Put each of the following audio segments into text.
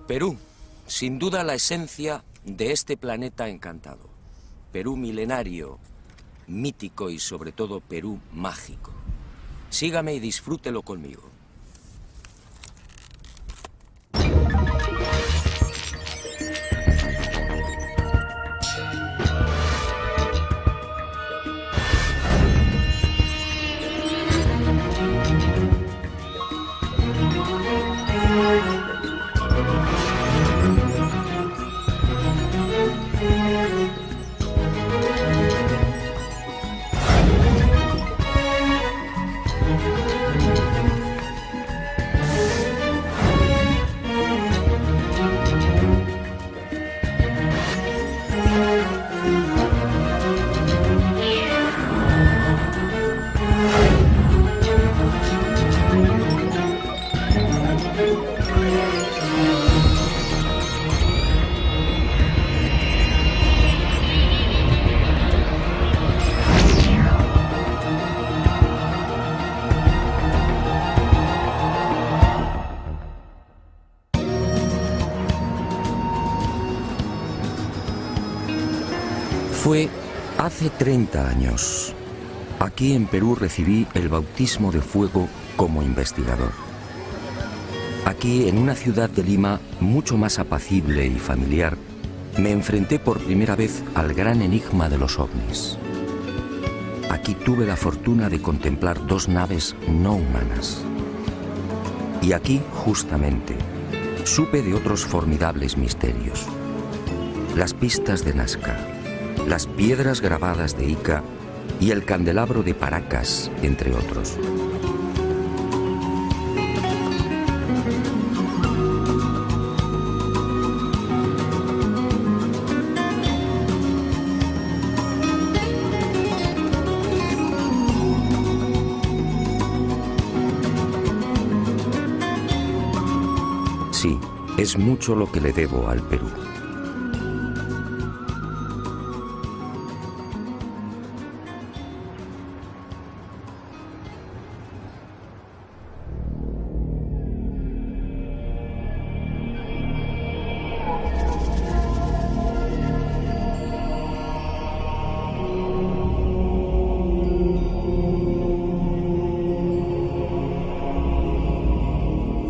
Perú, sin duda la esencia de este planeta encantado. Perú milenario, mítico y sobre todo Perú mágico. Sígame y disfrútelo conmigo. Fue hace 30 años. Aquí en Perú recibí el bautismo de fuego como investigador. Aquí, en una ciudad de Lima mucho más apacible y familiar, me enfrenté por primera vez al gran enigma de los ovnis. Aquí tuve la fortuna de contemplar dos naves no humanas. Y aquí, justamente, supe de otros formidables misterios. Las pistas de Nazca, las piedras grabadas de Ica y el candelabro de Paracas, entre otros. Sí, es mucho lo que le debo al Perú.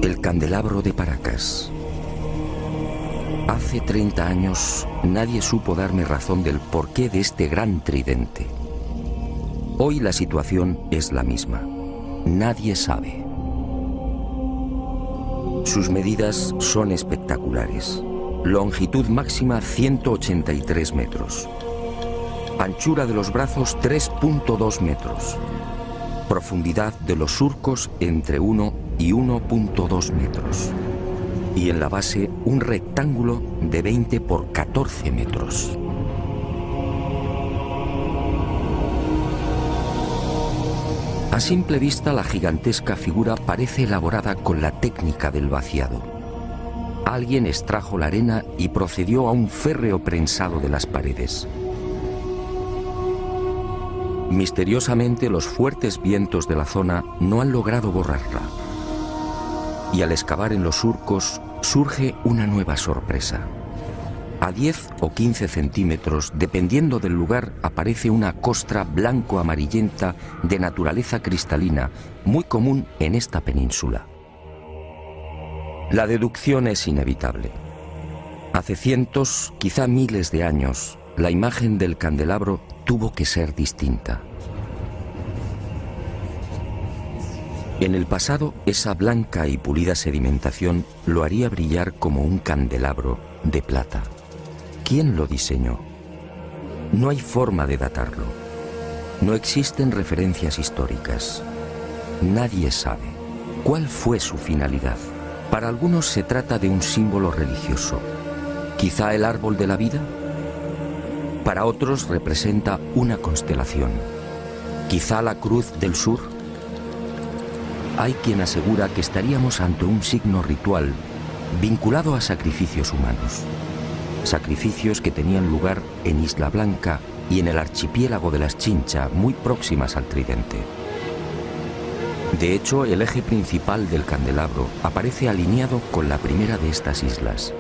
El candelabro de Paracas. Hace 30 años nadie supo darme razón del porqué de este gran tridente. Hoy la situación es la misma. Nadie sabe. Sus medidas son espectaculares. Longitud máxima 183 metros. Anchura de los brazos 3.2 metros. Profundidad de los surcos entre 1 y 1.2 metros. Y en la base un rectángulo de 20 por 14 metros. A simple vista la gigantesca figura parece elaborada con la técnica del vaciado. Alguien extrajo la arena y procedió a un férreo prensado de las paredes. Misteriosamente los fuertes vientos de la zona no han logrado borrarla. Y al excavar en los surcos surge una nueva sorpresa. A 10 o 15 centímetros, dependiendo del lugar, aparece una costra blanco-amarillenta de naturaleza cristalina, muy común en esta península. La deducción es inevitable. Hace cientos, quizá miles de años, la imagen del candelabro tuvo que ser distinta. En el pasado, esa blanca y pulida sedimentación lo haría brillar como un candelabro de plata. ¿Quién lo diseñó? No hay forma de datarlo. No existen referencias históricas. Nadie sabe cuál fue su finalidad. Para algunos se trata de un símbolo religioso. ¿Quizá el árbol de la vida? Para otros representa una constelación. ¿Quizá la cruz del sur? Hay quien asegura que estaríamos ante un signo ritual vinculado a sacrificios humanos. Sacrificios que tenían lugar en Isla Blanca y en el archipiélago de las Chincha, muy próximas al tridente. De hecho, el eje principal del candelabro aparece alineado con la primera de estas islas.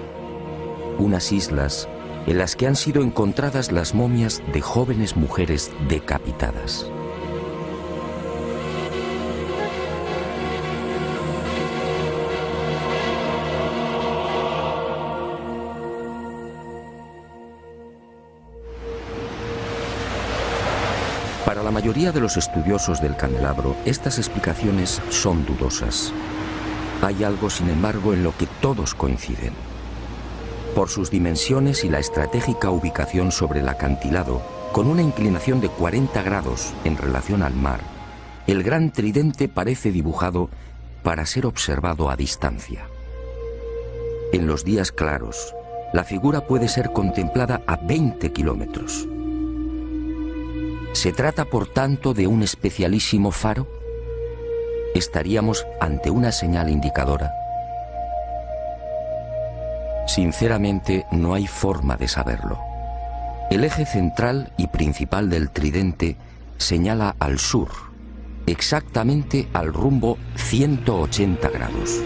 Unas islas en las que han sido encontradas las momias de jóvenes mujeres decapitadas. Para la mayoría de los estudiosos del candelabro, estas explicaciones son dudosas. Hay algo, sin embargo, en lo que todos coinciden. Por sus dimensiones y la estratégica ubicación sobre el acantilado, con una inclinación de 40 grados en relación al mar, el gran tridente parece dibujado para ser observado a distancia. En los días claros, la figura puede ser contemplada a 20 kilómetros. ¿Se trata, por tanto, de un especialísimo faro? ¿Estaríamos ante una señal indicadora? Sinceramente, no hay forma de saberlo. El eje central y principal del tridente señala al sur, exactamente al rumbo 180 grados.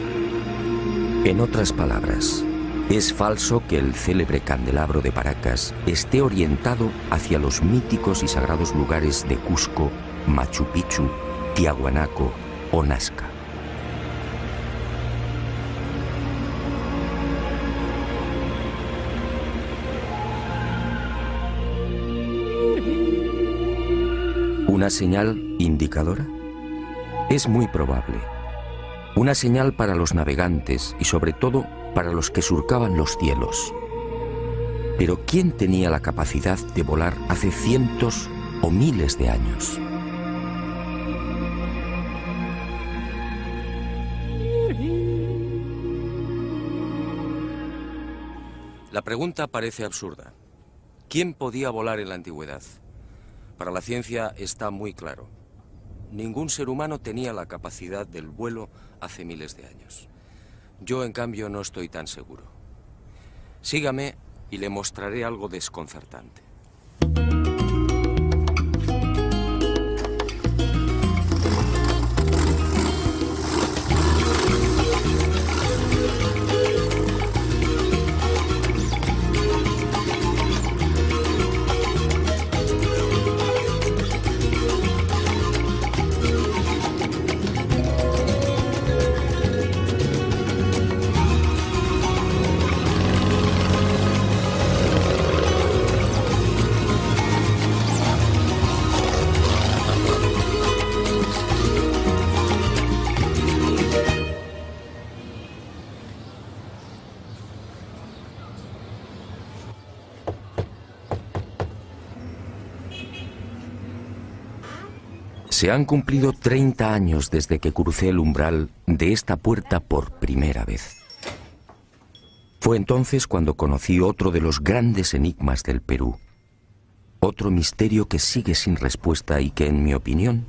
En otras palabras, es falso que el célebre candelabro de Paracas esté orientado hacia los míticos y sagrados lugares de Cusco, Machu Picchu, Tiahuanaco o Nazca. ¿Una señal indicadora? Es muy probable. Una señal para los navegantes y sobre todo para los que surcaban los cielos. Pero ¿quién tenía la capacidad de volar hace cientos o miles de años? La pregunta parece absurda. ¿Quién podía volar en la antigüedad? Para la ciencia está muy claro. Ningún ser humano tenía la capacidad del vuelo hace miles de años. Yo, en cambio, no estoy tan seguro. Sígame y le mostraré algo desconcertante. Se han cumplido 30 años desde que crucé el umbral de esta puerta por primera vez. Fue entonces cuando conocí otro de los grandes enigmas del Perú. Otro misterio que sigue sin respuesta y que, en mi opinión,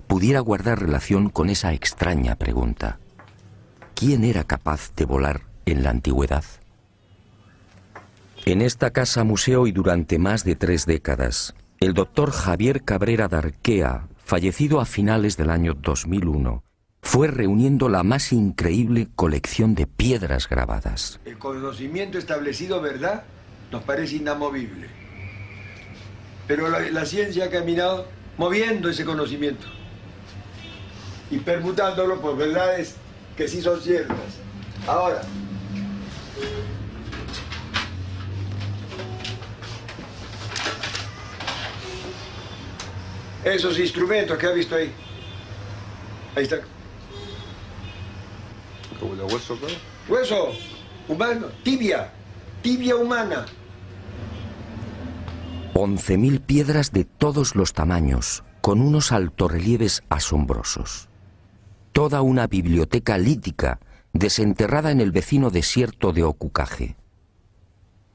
pudiera guardar relación con esa extraña pregunta. ¿Quién era capaz de volar en la antigüedad? En esta casa museo y durante más de 3 décadas, el doctor Javier Cabrera Darquea, fallecido a finales del año 2001, fue reuniendo la más increíble colección de piedras grabadas. El conocimiento establecido, ¿verdad?, nos parece inamovible. Pero la ciencia ha caminado moviendo ese conocimiento y permutándolo por verdades que sí son ciertas. Ahora, esos instrumentos que ha visto ahí. Ahí está. ¿Como el hueso, claro? Hueso humano, tibia humana. 11.000 piedras de todos los tamaños, con unos altorrelieves asombrosos. Toda una biblioteca lítica desenterrada en el vecino desierto de Ocucaje.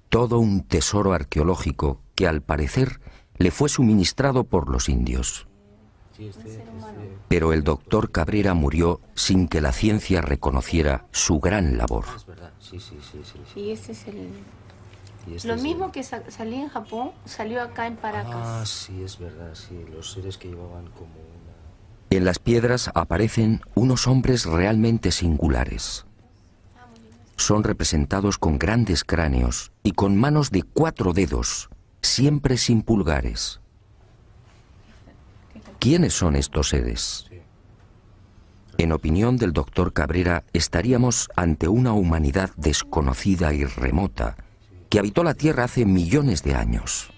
Todo un tesoro arqueológico que, al parecer, le fue suministrado por los indios. Pero el doctor Cabrera murió sin que la ciencia reconociera su gran labor. Es verdad, sí. Y este es el... Lo mismo que salía en Japón, salió acá en Paracas. Ah, sí, es verdad, sí. Los seres que llevaban como una... En las piedras aparecen unos hombres realmente singulares. Son representados con grandes cráneos y con manos de 4 dedos, siempre sin pulgares. ¿Quiénes son estos seres? En opinión del doctor Cabrera, estaríamos ante una humanidad desconocida y remota que habitó la Tierra hace millones de años.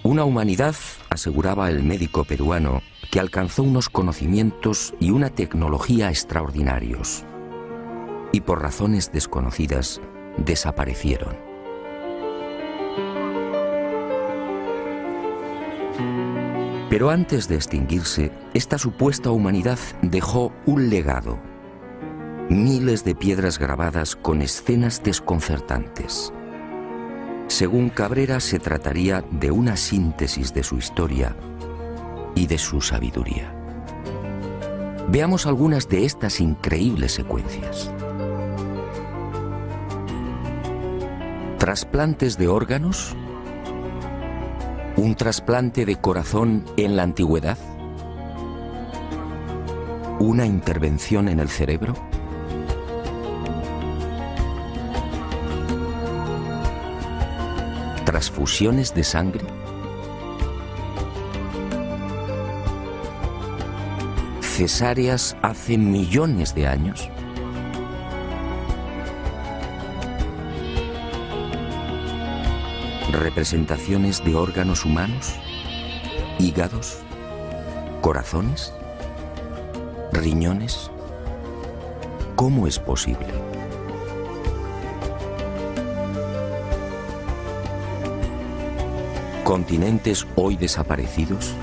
Una humanidad, aseguraba el médico peruano, que alcanzó unos conocimientos y una tecnología extraordinarios y por razones desconocidas desaparecieron. Pero antes de extinguirse, esta supuesta humanidad dejó un legado. Miles de piedras grabadas con escenas desconcertantes. Según Cabrera, se trataría de una síntesis de su historia y de su sabiduría. Veamos algunas de estas increíbles secuencias. ¿Trasplantes de órganos? ¿Un trasplante de corazón en la antigüedad? ¿Una intervención en el cerebro? ¿Transfusiones de sangre? ¿Cesáreas hace millones de años? ¿Representaciones de órganos humanos? ¿Hígados? ¿Corazones? ¿Riñones? ¿Cómo es posible? ¿Continentes hoy desaparecidos?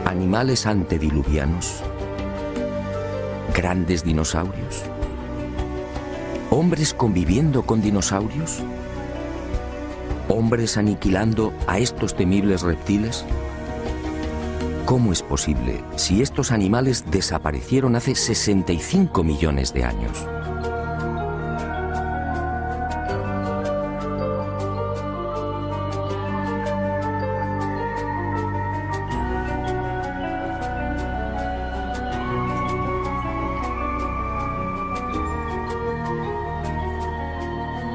¿Animales antediluvianos? ¿Grandes dinosaurios? ¿Hombres conviviendo con dinosaurios? ¿Hombres aniquilando a estos temibles reptiles? ¿Cómo es posible si estos animales desaparecieron hace 65 millones de años?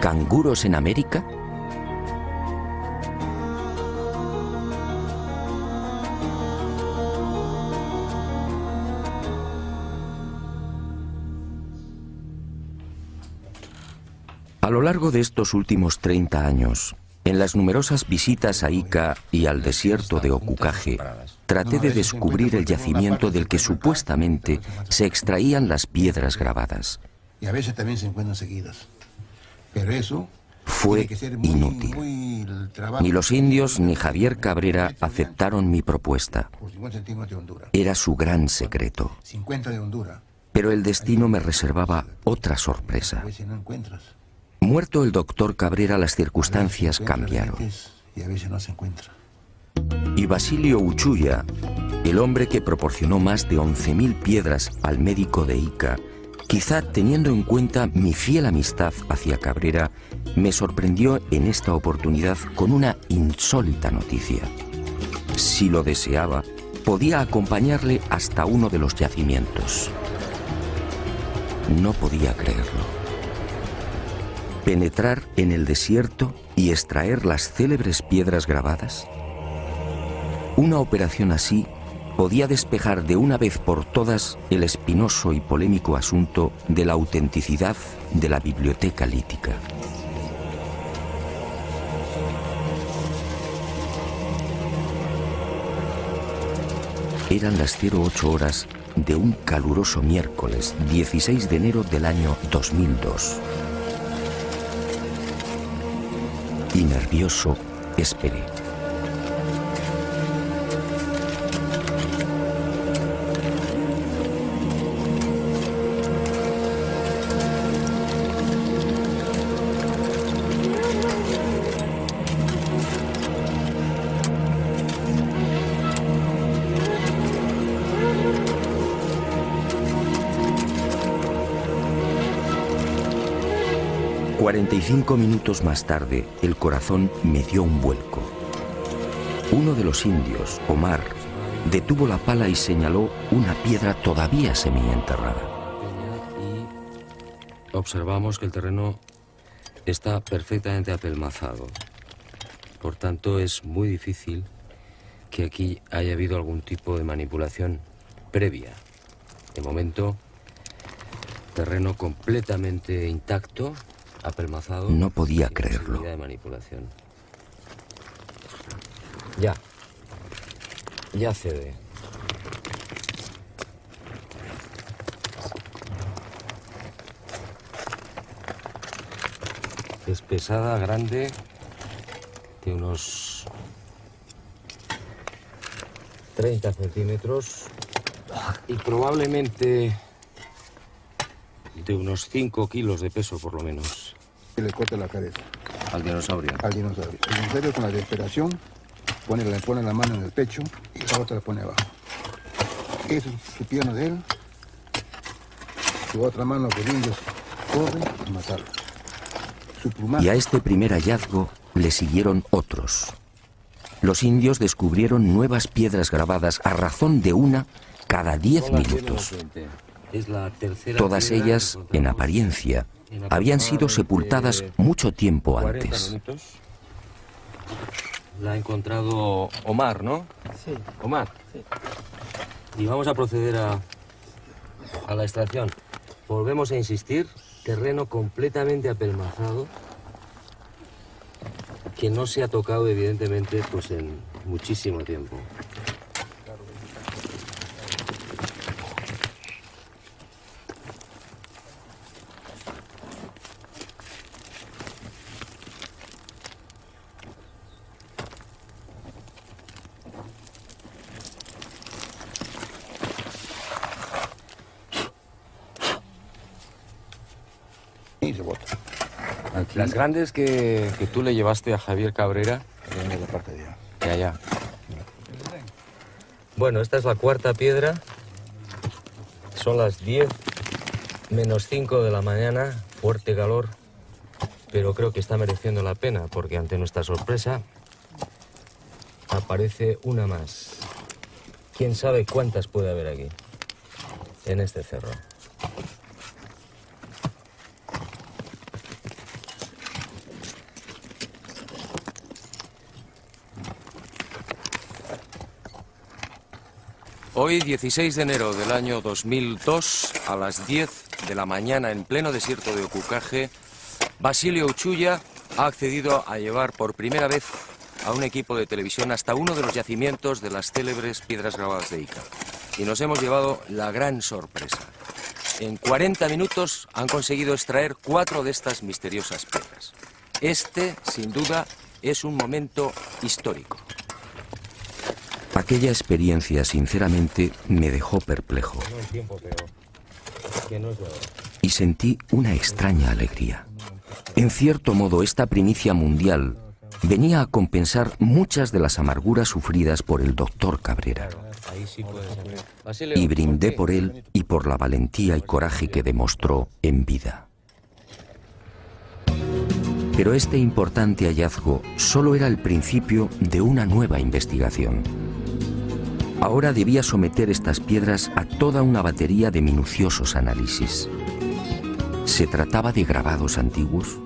¿Canguros en América? A lo largo de estos últimos 30 años, en las numerosas visitas a Ica y al desierto de Ocucaje, traté de descubrir el yacimiento del que supuestamente se extraían las piedras grabadas. Y a veces también se encuentran seguidas. Pero eso fue inútil. Ni los indios ni Javier Cabrera aceptaron mi propuesta. Era su gran secreto. Pero el destino me reservaba otra sorpresa. Muerto el doctor Cabrera, las circunstancias cambiaron. Y Basilio Uchuya, el hombre que proporcionó más de 11.000 piedras al médico de Ica, quizá teniendo en cuenta mi fiel amistad hacia Cabrera, me sorprendió en esta oportunidad con una insólita noticia. Si lo deseaba, podía acompañarle hasta uno de los yacimientos. No podía creerlo. ¿Penetrar en el desierto y extraer las célebres piedras grabadas? Una operación así podía despejar de una vez por todas el espinoso y polémico asunto de la autenticidad de la biblioteca lítica. Eran las 08 horas de un caluroso miércoles 16 de enero del año 2002. Y nervioso, esperé. 45 minutos más tarde, el corazón me dio un vuelco. Uno de los indios, Omar, detuvo la pala y señaló una piedra todavía semienterrada. Y observamos que el terreno está perfectamente apelmazado. Por tanto, es muy difícil que aquí haya habido algún tipo de manipulación previa. De momento, terreno completamente intacto, apelmazado. No podía sin creerlo. posibilidad de manipulación. Ya cede. Es pesada, grande, de unos 30 centímetros y probablemente de unos 5 kilos de peso por lo menos. Que le corta la cabeza Al dinosaurio. al dinosaurio. El dinosaurio con la desesperación le pone la mano en el pecho y la otra la pone abajo. Eso es su pierna de él. Su otra mano que el indio corre a matarlo. Su plumaje. Y a este primer hallazgo le siguieron otros. Los indios descubrieron nuevas piedras grabadas a razón de una cada 10 minutos. Es la tercera Todas piedra ellas, que en encontramos apariencia, en habían sido aproximadamente sepultadas mucho tiempo 40 antes. minutos. La ha encontrado Omar, ¿no? Sí. Omar. Sí. Y vamos a proceder a la extracción. Volvemos a insistir, terreno completamente apelmazado, que no se ha tocado evidentemente pues en muchísimo tiempo. Y se bota. Aquí, Las grandes que tú le llevaste a Javier Cabrera, viene la parte de allá. de allá. Bueno, esta es la cuarta piedra. Son las 10 menos 5 de la mañana, fuerte calor, pero creo que está mereciendo la pena porque ante nuestra sorpresa aparece una más. ¿Quién sabe cuántas puede haber aquí, en este cerro? Hoy, 16 de enero del año 2002, a las 10 de la mañana, en pleno desierto de Ocucaje, Basilio Uchuya ha accedido a llevar por primera vez a un equipo de televisión hasta uno de los yacimientos de las célebres piedras grabadas de Ica. Y nos hemos llevado la gran sorpresa. En 40 minutos han conseguido extraer 4 de estas misteriosas piedras. Este, sin duda, es un momento histórico. Aquella experiencia, sinceramente, me dejó perplejo No en tiempo, pero que no es de ahora. y sentí una extraña alegría. En cierto modo, esta primicia mundial venía a compensar muchas de las amarguras sufridas por el doctor Cabrera. Ahí sí puede ser. Basilio, Y brindé ¿por qué? por él y por la valentía y coraje que demostró en vida. Pero este importante hallazgo solo era el principio de una nueva investigación. Ahora debía someter estas piedras a toda una batería de minuciosos análisis. ¿Se trataba de grabados antiguos?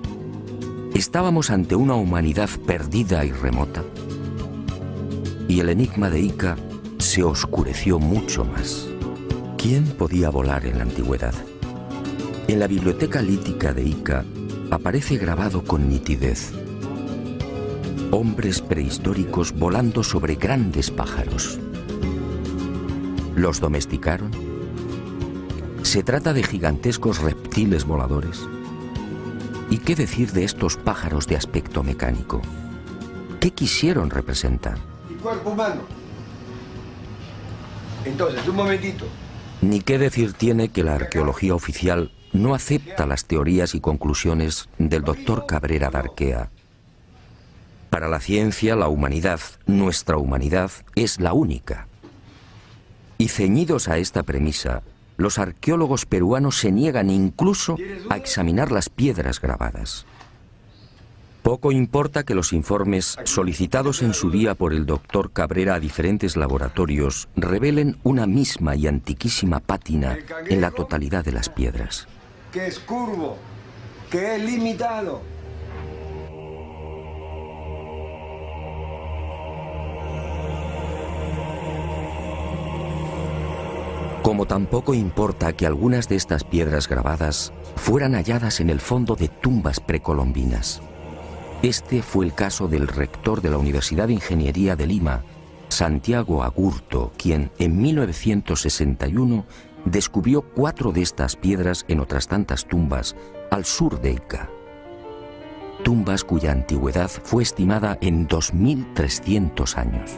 ¿Estábamos ante una humanidad perdida y remota? Y el enigma de Ica se oscureció mucho más. ¿Quién podía volar en la antigüedad? En la biblioteca lítica de Ica aparece grabado con nitidez: hombres prehistóricos volando sobre grandes pájaros. ¿Los domesticaron? ¿Se trata de gigantescos reptiles voladores? ¿Y qué decir de estos pájaros de aspecto mecánico? ¿Qué quisieron representar? Y cuerpo humano. Entonces, un momentito. Ni qué decir tiene que la arqueología oficial no acepta las teorías y conclusiones del doctor Cabrera d'Arquea. Para la ciencia, la humanidad, nuestra humanidad, es la única. Y ceñidos a esta premisa, los arqueólogos peruanos se niegan incluso a examinar las piedras grabadas. Poco importa que los informes solicitados en su día por el doctor Cabrera a diferentes laboratorios revelen una misma y antiquísima pátina en la totalidad de las piedras. Que es curvo, que es limitado. Como tampoco importa que algunas de estas piedras grabadas fueran halladas en el fondo de tumbas precolombinas. Este fue el caso del rector de la Universidad de Ingeniería de Lima, Santiago Agurto, quien en 1961 descubrió 4 de estas piedras en otras tantas tumbas al sur de Ica. Tumbas cuya antigüedad fue estimada en 2.300 años.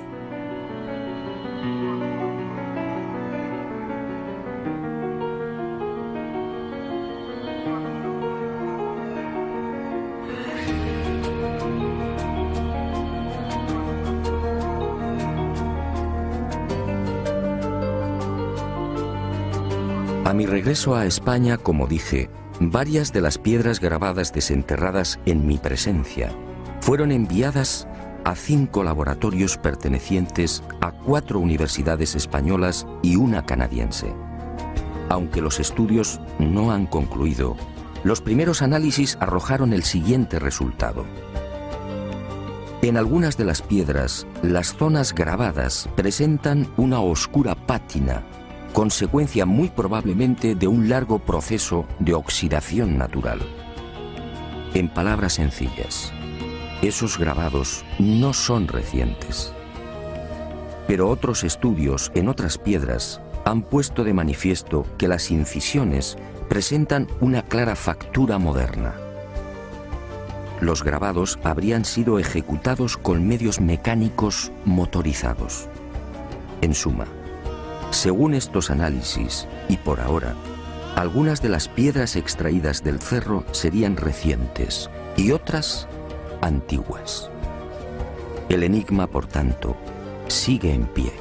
A mi regreso a España, como dije, varias de las piedras grabadas desenterradas en mi presencia fueron enviadas a 5 laboratorios pertenecientes a 4 universidades españolas y una canadiense. Aunque los estudios no han concluido, los primeros análisis arrojaron el siguiente resultado. En algunas de las piedras, las zonas grabadas presentan una oscura pátina, consecuencia muy probablemente de un largo proceso de oxidación natural. En palabras sencillas, esos grabados no son recientes. Pero otros estudios en otras piedras han puesto de manifiesto que las incisiones presentan una clara factura moderna. Los grabados habrían sido ejecutados con medios mecánicos motorizados. En suma, según estos análisis, y por ahora, algunas de las piedras extraídas del cerro serían recientes y otras antiguas. El enigma, por tanto, sigue en pie.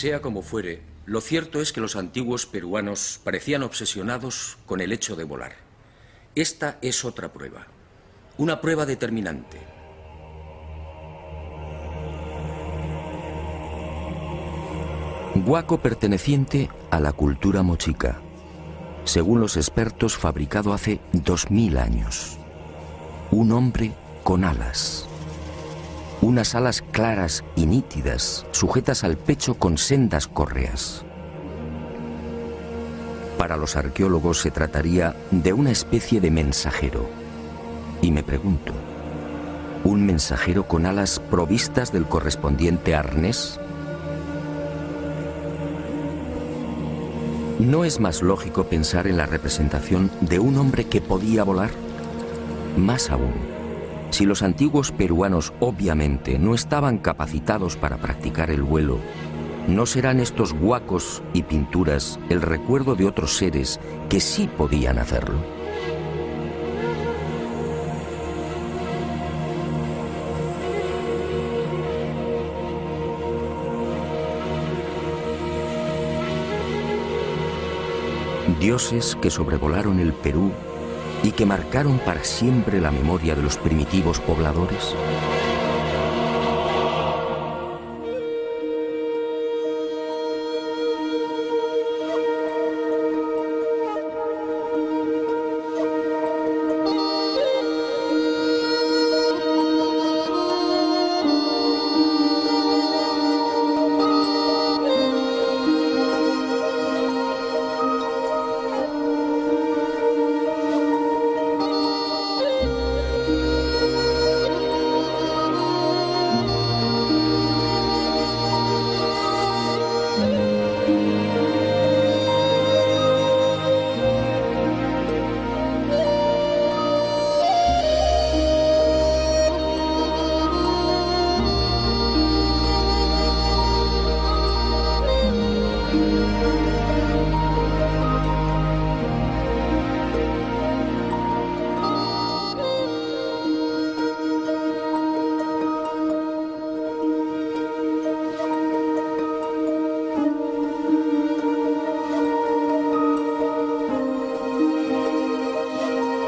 Sea como fuere, lo cierto es que los antiguos peruanos parecían obsesionados con el hecho de volar. Esta es otra prueba, una prueba determinante. Huaco perteneciente a la cultura mochica, según los expertos fabricado hace 2000 años. Un hombre con alas. Unas alas claras y nítidas, sujetas al pecho con sendas correas. Para los arqueólogos se trataría de una especie de mensajero. Y me pregunto, ¿un mensajero con alas provistas del correspondiente arnés? ¿No es más lógico pensar en la representación de un hombre que podía volar? Más aún, si los antiguos peruanos obviamente no estaban capacitados para practicar el vuelo, ¿no serán estos huacos y pinturas el recuerdo de otros seres que sí podían hacerlo? Dioses que sobrevolaron el Perú y que marcaron para siempre la memoria de los primitivos pobladores.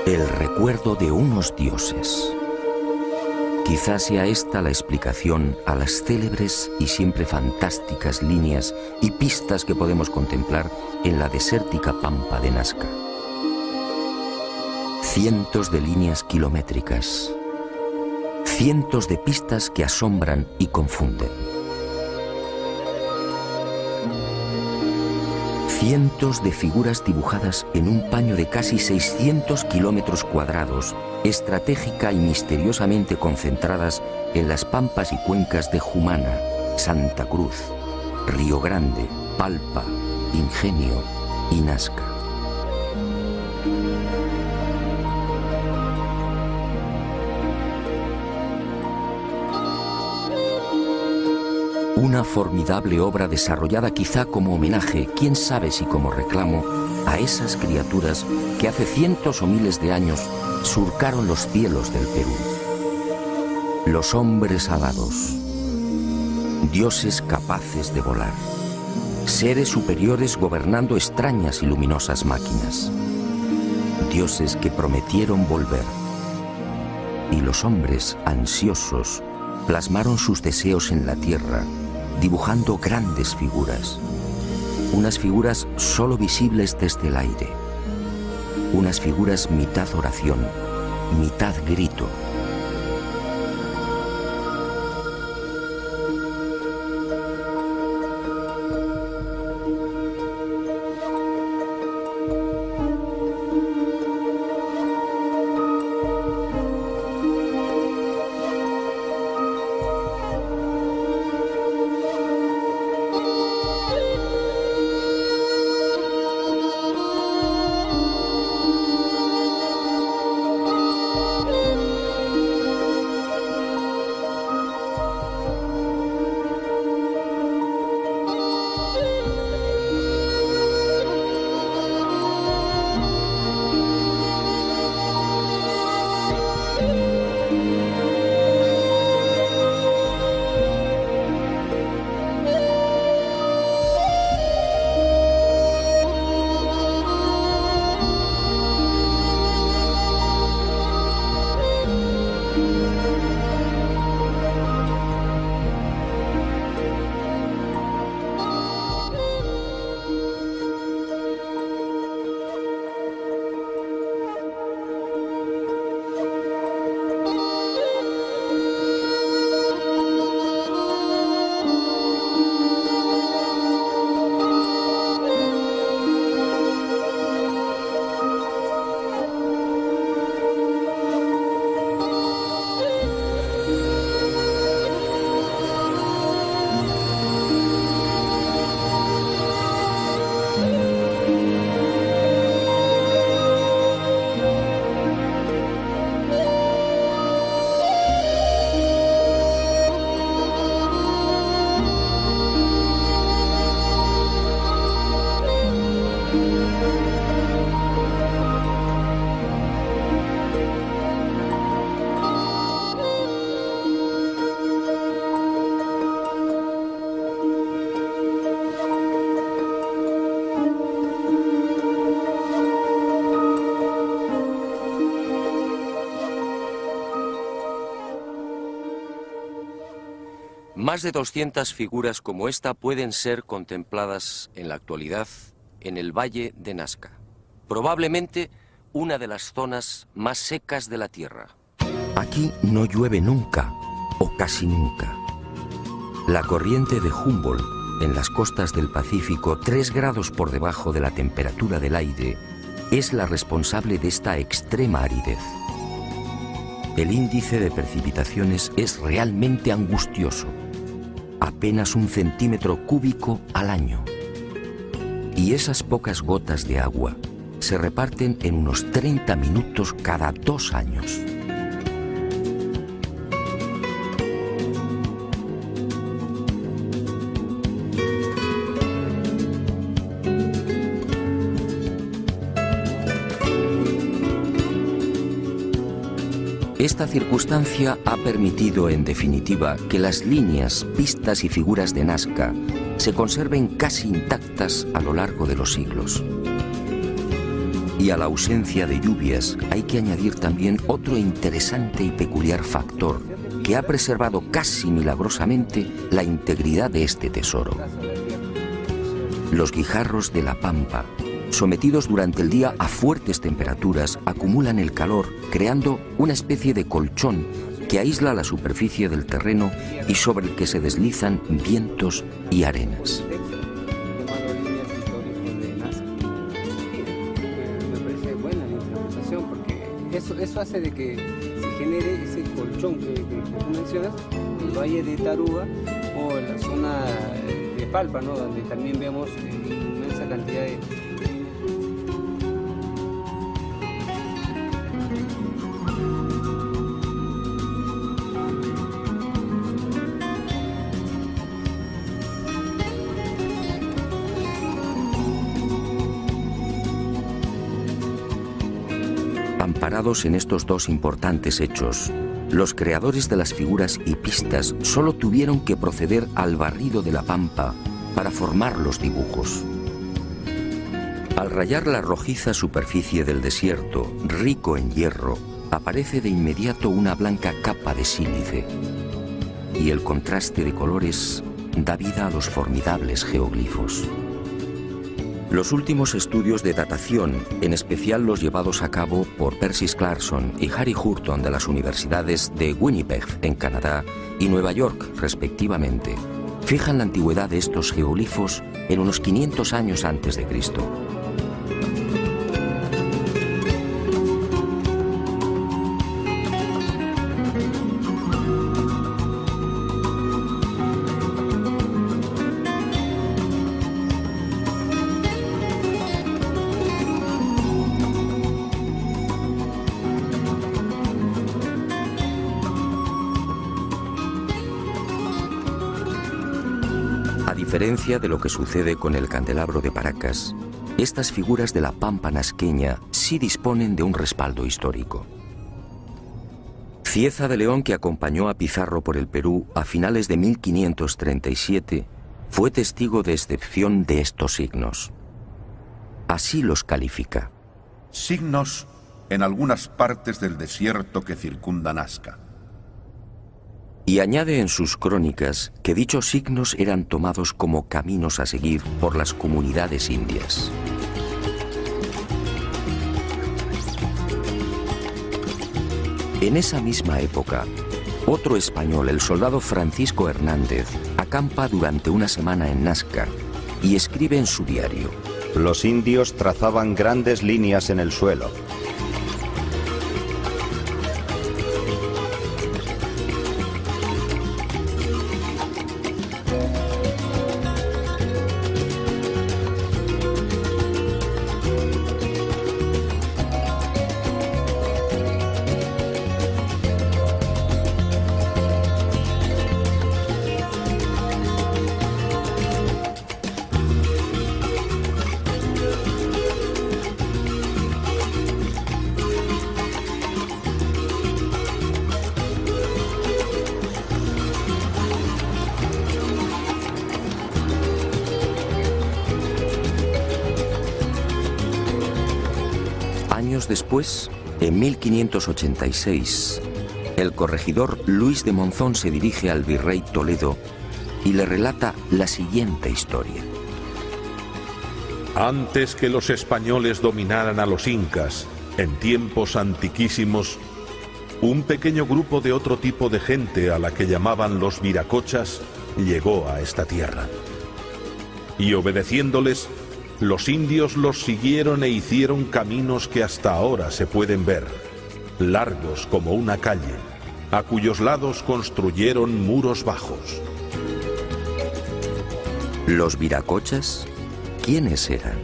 El recuerdo de unos dioses. Quizás sea esta la explicación a las célebres y siempre fantásticas líneas y pistas que podemos contemplar en la desértica pampa de Nazca. Cientos de líneas kilométricas, cientos de pistas que asombran y confunden. Cientos de figuras dibujadas en un paño de casi 600 kilómetros cuadrados, estratégica y misteriosamente concentradas en las pampas y cuencas de Jumana, Santa Cruz, Río Grande, Palpa, Ingenio y Nazca. Una formidable obra desarrollada quizá como homenaje, quién sabe si como reclamo, a esas criaturas que hace cientos o miles de años surcaron los cielos del Perú. Los hombres alados, dioses capaces de volar, seres superiores gobernando extrañas y luminosas máquinas, dioses que prometieron volver. Y los hombres ansiosos plasmaron sus deseos en la tierra, dibujando grandes figuras, unas figuras solo visibles desde el aire, unas figuras mitad oración, mitad grito. Más de 200 figuras como esta pueden ser contempladas en la actualidad en el Valle de Nazca, probablemente una de las zonas más secas de la Tierra. Aquí no llueve nunca, o casi nunca. La corriente de Humboldt en las costas del Pacífico, 3 grados por debajo de la temperatura del aire, es la responsable de esta extrema aridez. El índice de precipitaciones es realmente angustioso, apenas 1 centímetro cúbico al año. Y esas pocas gotas de agua se reparten en unos 30 minutos cada 2 años. Esta circunstancia ha permitido, en definitiva, que las líneas, pistas y figuras de Nazca se conserven casi intactas a lo largo de los siglos. Y a la ausencia de lluvias hay que añadir también otro interesante y peculiar factor que ha preservado casi milagrosamente la integridad de este tesoro. Los guijarros de la pampa, sometidos durante el día a fuertes temperaturas, acumulan el calor, creando una especie de colchón que aísla la superficie del terreno y sobre el que se deslizan vientos y arenas. Eso hace de que se genere ese colchón que tú mencionas, en el Valle de Taruga o en la zona de Palpa, ¿no? Donde también vemos inmensa cantidad de... Amparados en estos dos importantes hechos, los creadores de las figuras hipistas solo tuvieron que proceder al barrido de la pampa para formar los dibujos. Al rayar la rojiza superficie del desierto, rico en hierro, aparece de inmediato una blanca capa de sílice, y el contraste de colores da vida a los formidables geoglifos. Los últimos estudios de datación, en especial los llevados a cabo por Percy Clarkson y Harry Hurton de las universidades de Winnipeg, en Canadá, y Nueva York, respectivamente, fijan la antigüedad de estos geoglifos en unos 500 años antes de Cristo. A diferencia de lo que sucede con el candelabro de Paracas, estas figuras de la pampa nasqueña sí disponen de un respaldo histórico. Cieza de León, que acompañó a Pizarro por el Perú a finales de 1537, fue testigo de excepción de estos signos. Así los califica. Signos en algunas partes del desierto que circunda Nazca. Y añade en sus crónicas que dichos signos eran tomados como caminos a seguir por las comunidades indias. En esa misma época, otro español, el soldado Francisco Hernández, acampa durante una semana en Nazca y escribe en su diario: Los indios trazaban grandes líneas en el suelo. Años después, en 1586, el corregidor Luis de Monzón se dirige al virrey Toledo y le relata la siguiente historia. Antes que los españoles dominaran a los incas, en tiempos antiquísimos, un pequeño grupo de otro tipo de gente, a la que llamaban los viracochas, llegó a esta tierra. Y obedeciéndoles, los indios los siguieron e hicieron caminos que hasta ahora se pueden ver, largos como una calle, a cuyos lados construyeron muros bajos. ¿Los viracochas? ¿Quiénes eran?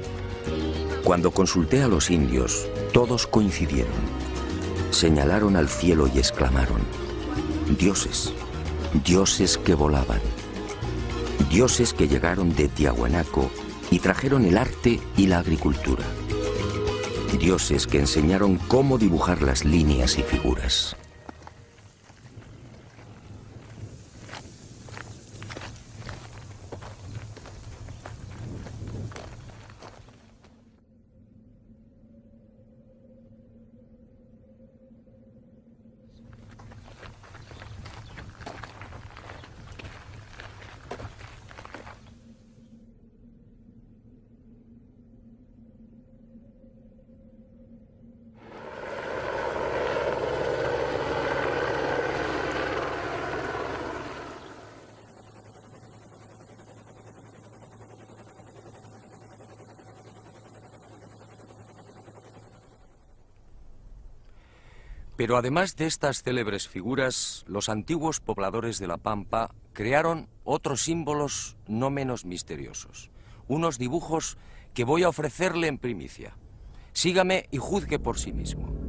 Cuando consulté a los indios, todos coincidieron. Señalaron al cielo y exclamaron: dioses, dioses que volaban, dioses que llegaron de Tiahuanaco y trajeron el arte y la agricultura, dioses que enseñaron cómo dibujar las líneas y figuras. Pero además de estas célebres figuras, los antiguos pobladores de la Pampa crearon otros símbolos no menos misteriosos. Unos dibujos que voy a ofrecerle en primicia. Sígame y juzgue por sí mismo.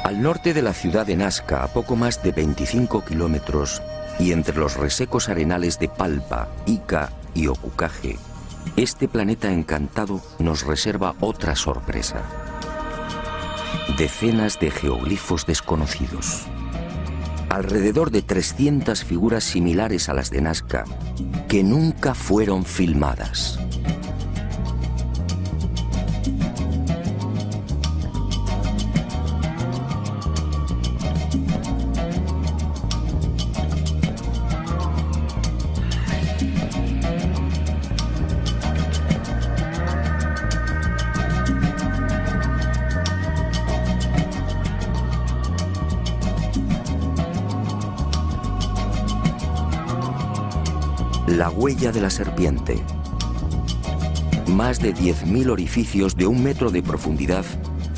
Al norte de la ciudad de Nazca, a poco más de 25 kilómetros, y entre los resecos arenales de Palpa, Ica y Ocucaje, este planeta encantado nos reserva otra sorpresa. Decenas de geoglifos desconocidos. Alrededor de 300 figuras similares a las de Nazca, que nunca fueron filmadas. La huella de la serpiente. Más de 10.000 orificios de 1 metro de profundidad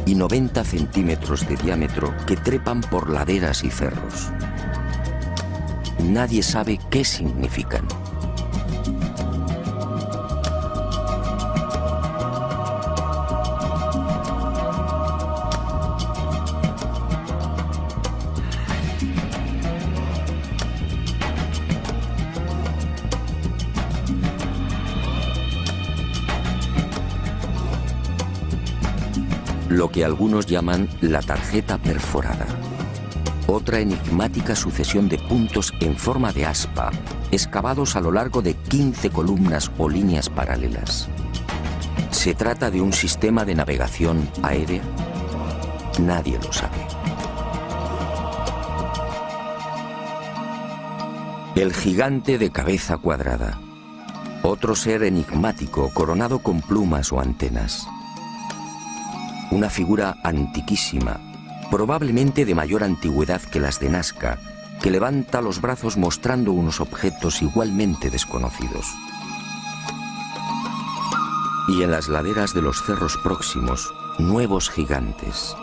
y 90 centímetros de diámetro que trepan por laderas y cerros. Nadie sabe qué significan. Lo que algunos llaman la tarjeta perforada. Otra enigmática sucesión de puntos en forma de aspa, excavados a lo largo de 15 columnas o líneas paralelas. ¿Se trata de un sistema de navegación aérea? Nadie lo sabe. El gigante de cabeza cuadrada. Otro ser enigmático coronado con plumas o antenas. Una figura antiquísima, probablemente de mayor antigüedad que las de Nazca, que levanta los brazos mostrando unos objetos igualmente desconocidos. Y en las laderas de los cerros próximos, nuevos gigantes.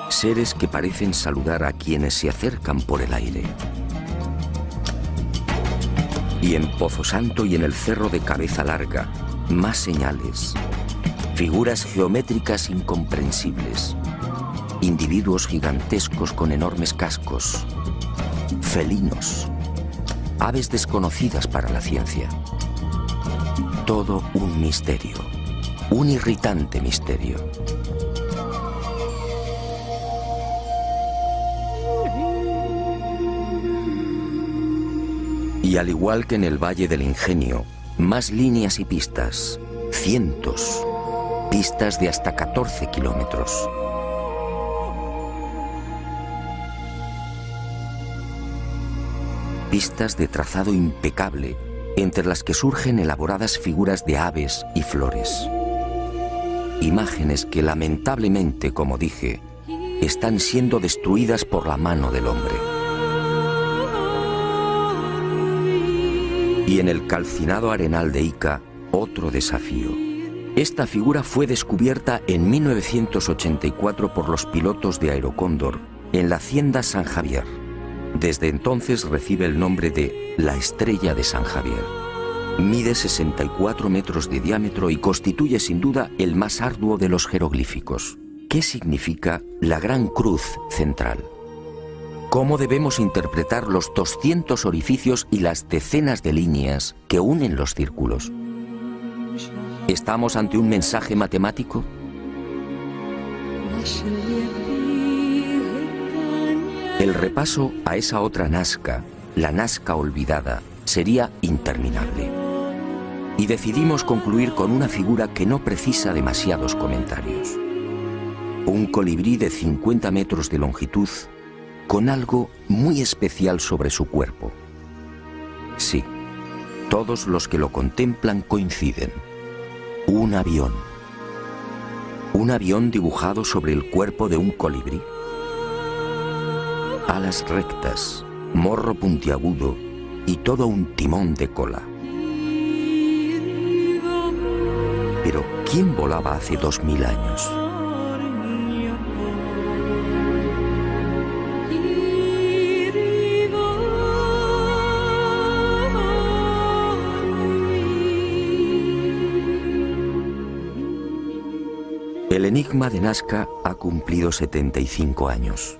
Seres que parecen saludar a quienes se acercan por el aire. Y en Pozo Santo y en el cerro de Cabeza Larga, más señales. Figuras geométricas incomprensibles, individuos gigantescos con enormes cascos, felinos, aves desconocidas para la ciencia. Todo un misterio, un irritante misterio. Y al igual que en el Valle del Ingenio, más líneas y pistas, cientos. Pistas de hasta 14 kilómetros. Pistas de trazado impecable, entre las que surgen elaboradas figuras de aves y flores. Imágenes que lamentablemente, como dije, están siendo destruidas por la mano del hombre. Y en el calcinado arenal de Ica, otro desafío. Esta figura fue descubierta en 1984 por los pilotos de Aerocóndor en la hacienda San Javier. Desde entonces recibe el nombre de la Estrella de San Javier. Mide 64 metros de diámetro y constituye sin duda el más arduo de los jeroglíficos. ¿Qué significa la gran cruz central? ¿Cómo debemos interpretar los 200 orificios y las decenas de líneas que unen los círculos? ¿Estamos ante un mensaje matemático? El repaso a esa otra Nazca, la Nazca olvidada, sería interminable. Y decidimos concluir con una figura que no precisa demasiados comentarios. Un colibrí de 50 metros de longitud, con algo muy especial sobre su cuerpo. Sí, todos los que lo contemplan coinciden. Un avión. Un avión dibujado sobre el cuerpo de un colibrí. Alas rectas, morro puntiagudo y todo un timón de cola. Pero ¿quién volaba hace 2000 años? El enigma de Nazca ha cumplido 75 años.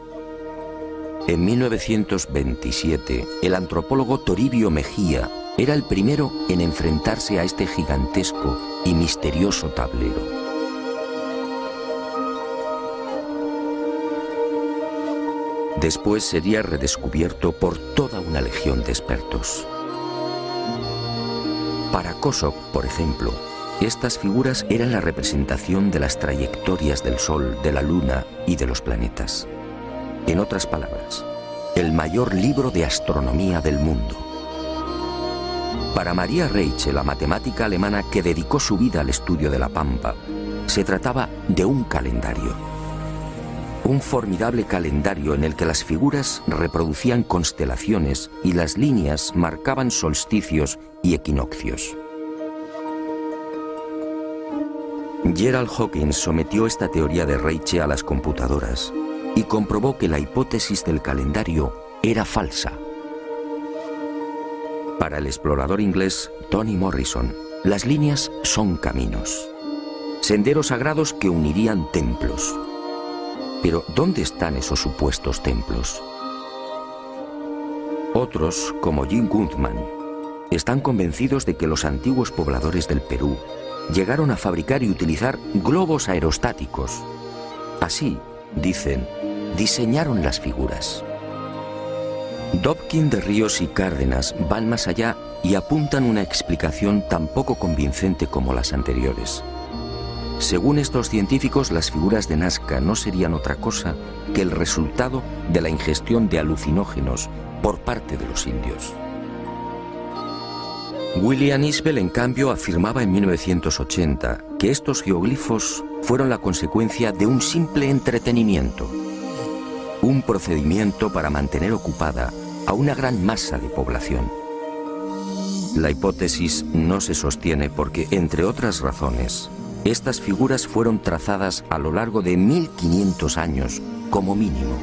En 1927, el antropólogo Toribio Mejía era el primero en enfrentarse a este gigantesco y misterioso tablero. Después sería redescubierto por toda una legión de expertos. Para Kosok, por ejemplo, estas figuras eran la representación de las trayectorias del Sol, de la Luna y de los planetas. En otras palabras, el mayor libro de astronomía del mundo. Para Maria Reiche, la matemática alemana que dedicó su vida al estudio de la Pampa, se trataba de un calendario. Un formidable calendario en el que las figuras reproducían constelaciones y las líneas marcaban solsticios y equinoccios. Gerald Hawkins sometió esta teoría de Reiche a las computadoras y comprobó que la hipótesis del calendario era falsa. Para el explorador inglés Tony Morrison, las líneas son caminos, senderos sagrados que unirían templos. Pero ¿dónde están esos supuestos templos? Otros, como Jim Gutman, están convencidos de que los antiguos pobladores del Perú llegaron a fabricar y utilizar globos aerostáticos. Así, dicen, diseñaron las figuras. Dobkin, de Ríos y Cárdenas van más allá y apuntan una explicación tan poco convincente como las anteriores. Según estos científicos, las figuras de Nazca no serían otra cosa que el resultado de la ingestión de alucinógenos por parte de los indios. William Isbell, en cambio, afirmaba en 1980 que estos geoglifos fueron la consecuencia de un simple entretenimiento, un procedimiento para mantener ocupada a una gran masa de población. La hipótesis no se sostiene porque, entre otras razones, estas figuras fueron trazadas a lo largo de 1500 años como mínimo.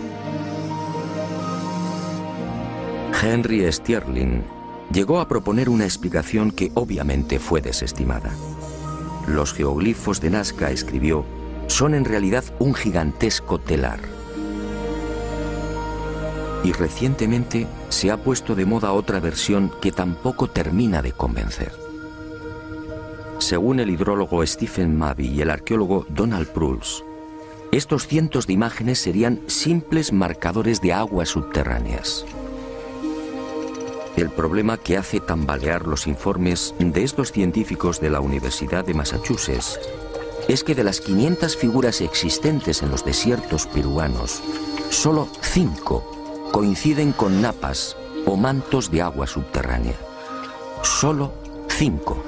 Henry Sterling llegó a proponer una explicación que obviamente fue desestimada. Los geoglifos de Nazca, escribió, son en realidad un gigantesco telar. Y recientemente se ha puesto de moda otra versión que tampoco termina de convencer. Según el hidrólogo Stephen Mabey y el arqueólogo Donald Prulls, estos cientos de imágenes serían simples marcadores de aguas subterráneas. El problema que hace tambalear los informes de estos científicos de la Universidad de Massachusetts es que de las 500 figuras existentes en los desiertos peruanos, solo 5 coinciden con napas o mantos de agua subterránea. Solo 5.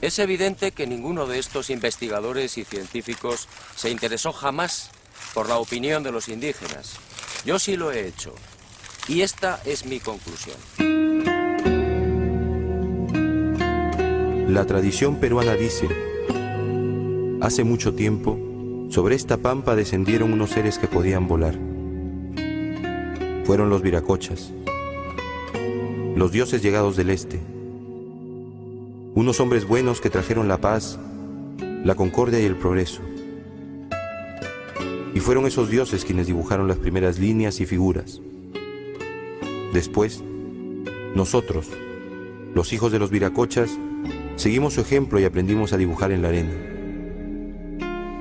Es evidente que ninguno de estos investigadores y científicos se interesó jamás por la opinión de los indígenas. Yo sí lo he hecho. Y esta es mi conclusión. La tradición peruana dice: hace mucho tiempo, sobre esta pampa descendieron unos seres que podían volar. Fueron los viracochas, los dioses llegados del este. Unos hombres buenos que trajeron la paz, la concordia y el progreso. Y fueron esos dioses quienes dibujaron las primeras líneas y figuras. Después, nosotros, los hijos de los viracochas, seguimos su ejemplo y aprendimos a dibujar en la arena.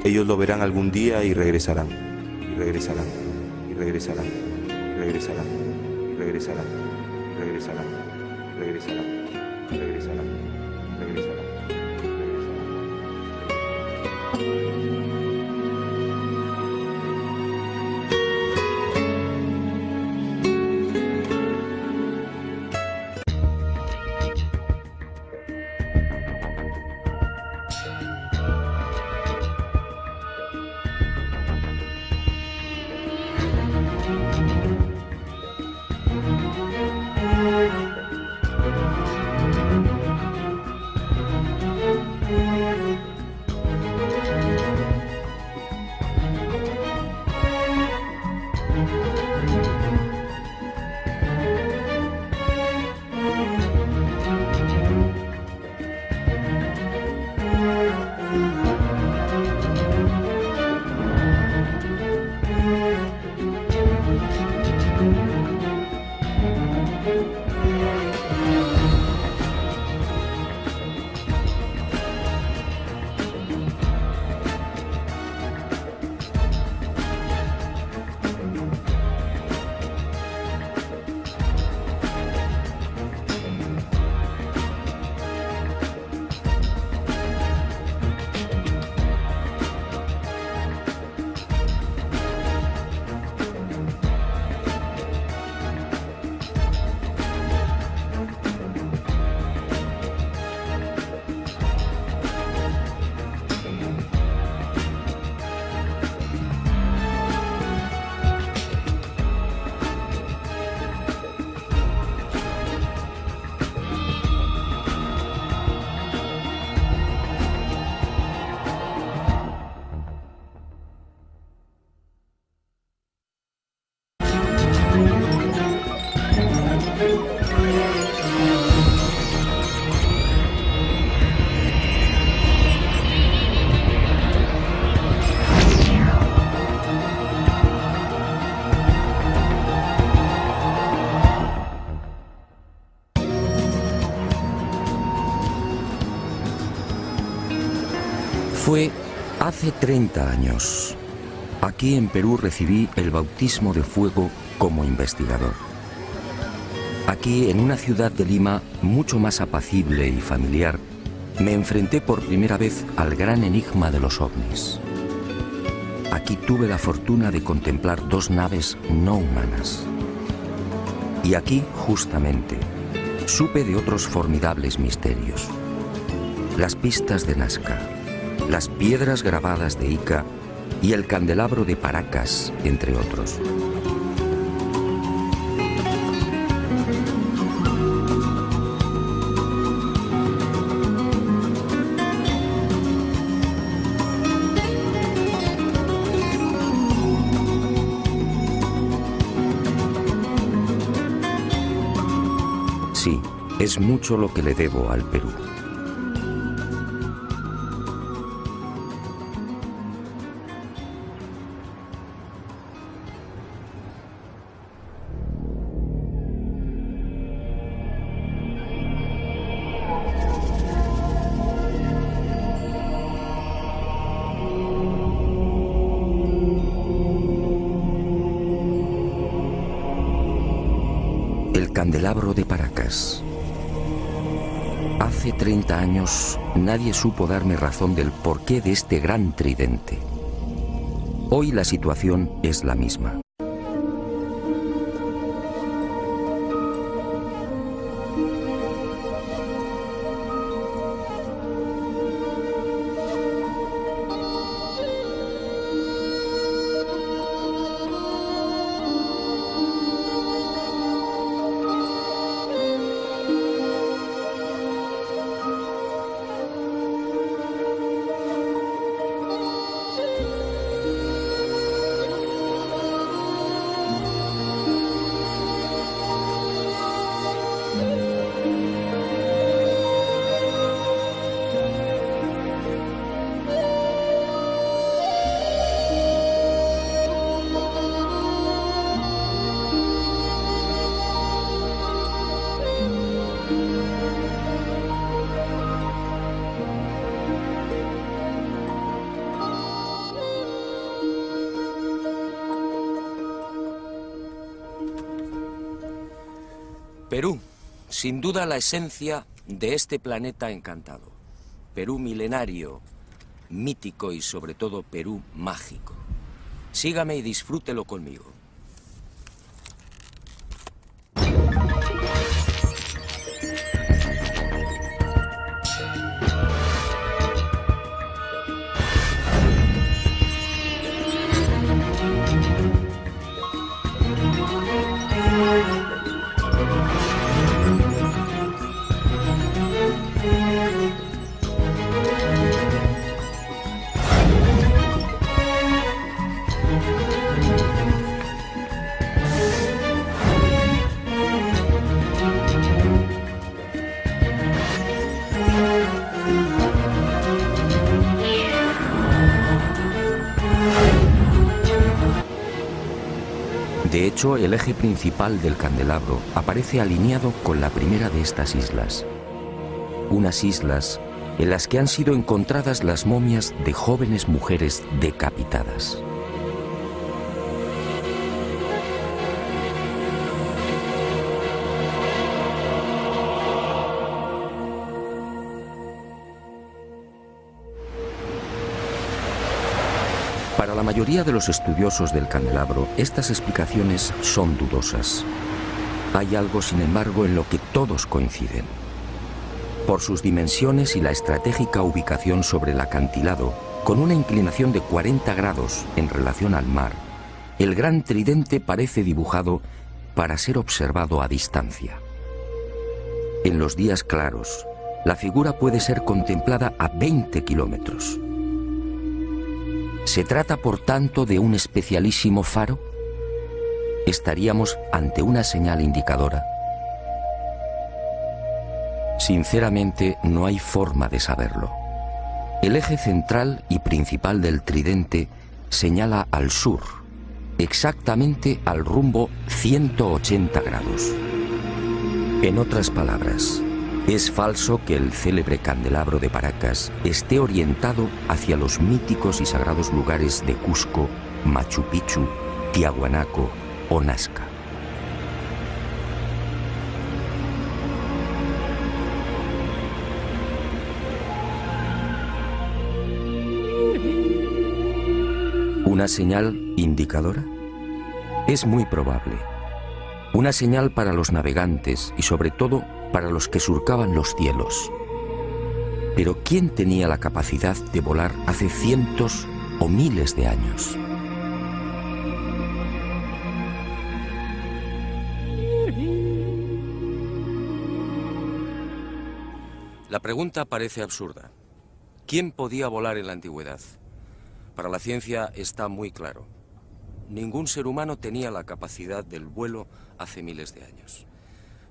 Ellos lo verán algún día y regresarán, y regresarán, y regresarán, y regresarán, y regresarán, y regresarán, y regresarán, y regresarán, y regresarán. Fue hace 30 años. Aquí en Perú recibí el bautismo de fuego como investigador. Aquí, en una ciudad de Lima mucho más apacible y familiar, me enfrenté por primera vez al gran enigma de los ovnis. Aquí tuve la fortuna de contemplar 2 naves no humanas. Y aquí, justamente, supe de otros formidables misterios. Las pistas de Nazca, las piedras grabadas de Ica y el candelabro de Paracas, entre otros. Sí, es mucho lo que le debo al Perú. El candelabro de Paracas. Hace 30 años nadie supo darme razón del porqué de este gran tridente. Hoy la situación es la misma. Perú, sin duda la esencia de este planeta encantado. Perú milenario, mítico y sobre todo Perú mágico. Sígame y disfrútelo conmigo. De hecho, el eje principal del candelabro aparece alineado con la primera de estas islas. Unas islas en las que han sido encontradas las momias de jóvenes mujeres decapitadas. Para la mayoría de los estudiosos del candelabro, estas explicaciones son dudosas. Hay algo, sin embargo, en lo que todos coinciden. Por sus dimensiones y la estratégica ubicación sobre el acantilado, con una inclinación de 40 grados en relación al mar, el gran tridente parece dibujado para ser observado a distancia. En los días claros, la figura puede ser contemplada a 20 kilómetros. ¿Se trata, por tanto, de un especialísimo faro? ¿Estaríamos ante una señal indicadora? Sinceramente, no hay forma de saberlo. El eje central y principal del tridente señala al sur, exactamente al rumbo 180 grados. En otras palabras, es falso que el célebre candelabro de Paracas esté orientado hacia los míticos y sagrados lugares de Cusco, Machu Picchu, Tiahuanaco o Nazca. ¿Una señal indicadora? Es muy probable. Una señal para los navegantes y sobre todo para los que surcaban los cielos. Pero ¿quién tenía la capacidad de volar hace cientos o miles de años? La pregunta parece absurda. ¿Quién podía volar en la antigüedad? Para la ciencia está muy claro. Ningún ser humano tenía la capacidad del vuelo hace miles de años.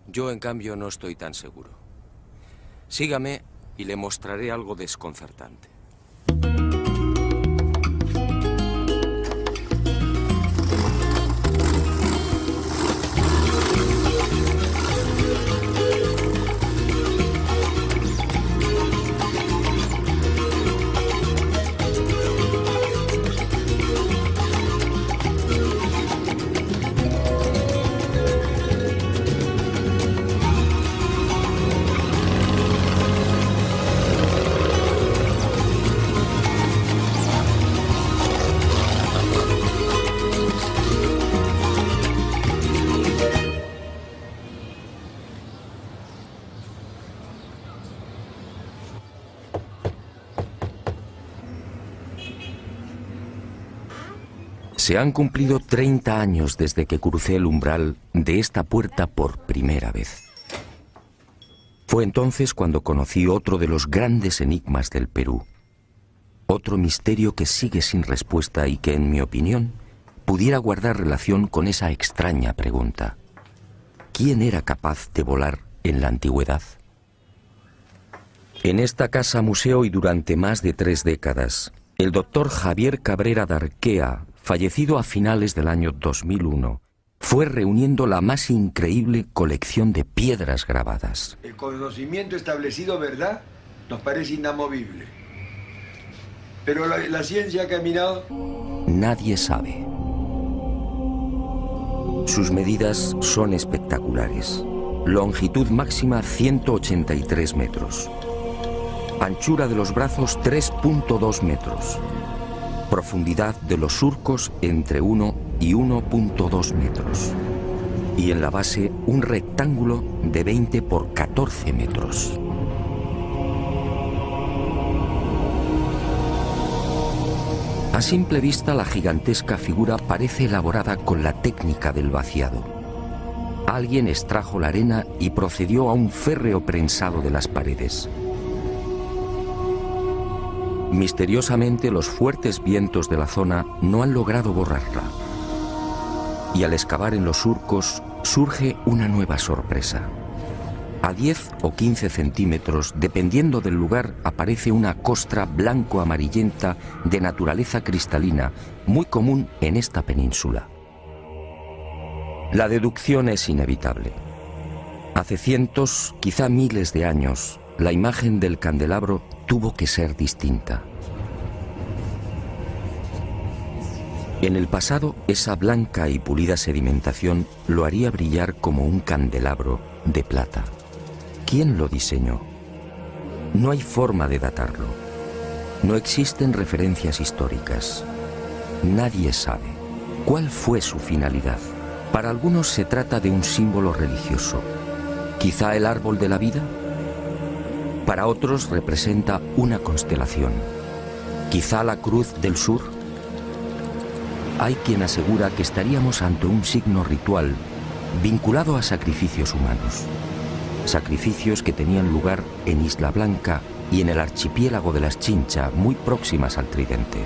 Yo, en cambio, no estoy tan seguro. Sígame y le mostraré algo desconcertante. Se han cumplido 30 años desde que crucé el umbral de esta puerta por primera vez. Fue entonces cuando conocí otro de los grandes enigmas del Perú. Otro misterio que sigue sin respuesta y que, en mi opinión, pudiera guardar relación con esa extraña pregunta. ¿Quién era capaz de volar en la antigüedad? En esta casa museo y durante más de 3 décadas, el doctor Javier Cabrera Darquea, fallecido a finales del año 2001, fue reuniendo la más increíble colección de piedras grabadas. El conocimiento establecido, ¿verdad?, nos parece inamovible. Pero la ciencia ha caminado. Nadie sabe. Sus medidas son espectaculares. Longitud máxima 183 metros. Anchura de los brazos 3.2 metros. Profundidad de los surcos entre 1 y 1.2 metros. Y en la base un rectángulo de 20 por 14 metros. A simple vista, la gigantesca figura parece elaborada con la técnica del vaciado. Alguien extrajo la arena y procedió a un férreo prensado de las paredes. Misteriosamente, los fuertes vientos de la zona no han logrado borrarla. Y al excavar en los surcos, surge una nueva sorpresa. A 10 o 15 centímetros, dependiendo del lugar, aparece una costra blanco-amarillenta de naturaleza cristalina, muy común en esta península. La deducción es inevitable. Hace cientos, quizá miles de años, la imagen del candelabro tuvo que ser distinta. En el pasado, esa blanca y pulida sedimentación lo haría brillar como un candelabro de plata. ¿Quién lo diseñó? No hay forma de datarlo. No existen referencias históricas. Nadie sabe cuál fue su finalidad. Para algunos se trata de un símbolo religioso. ¿Quizá el árbol de la vida? Para otros representa una constelación. ¿Quizá la cruz del sur? Hay quien asegura que estaríamos ante un signo ritual vinculado a sacrificios humanos. Sacrificios que tenían lugar en Isla Blanca y en el archipiélago de las Chincha, muy próximas al Tridente.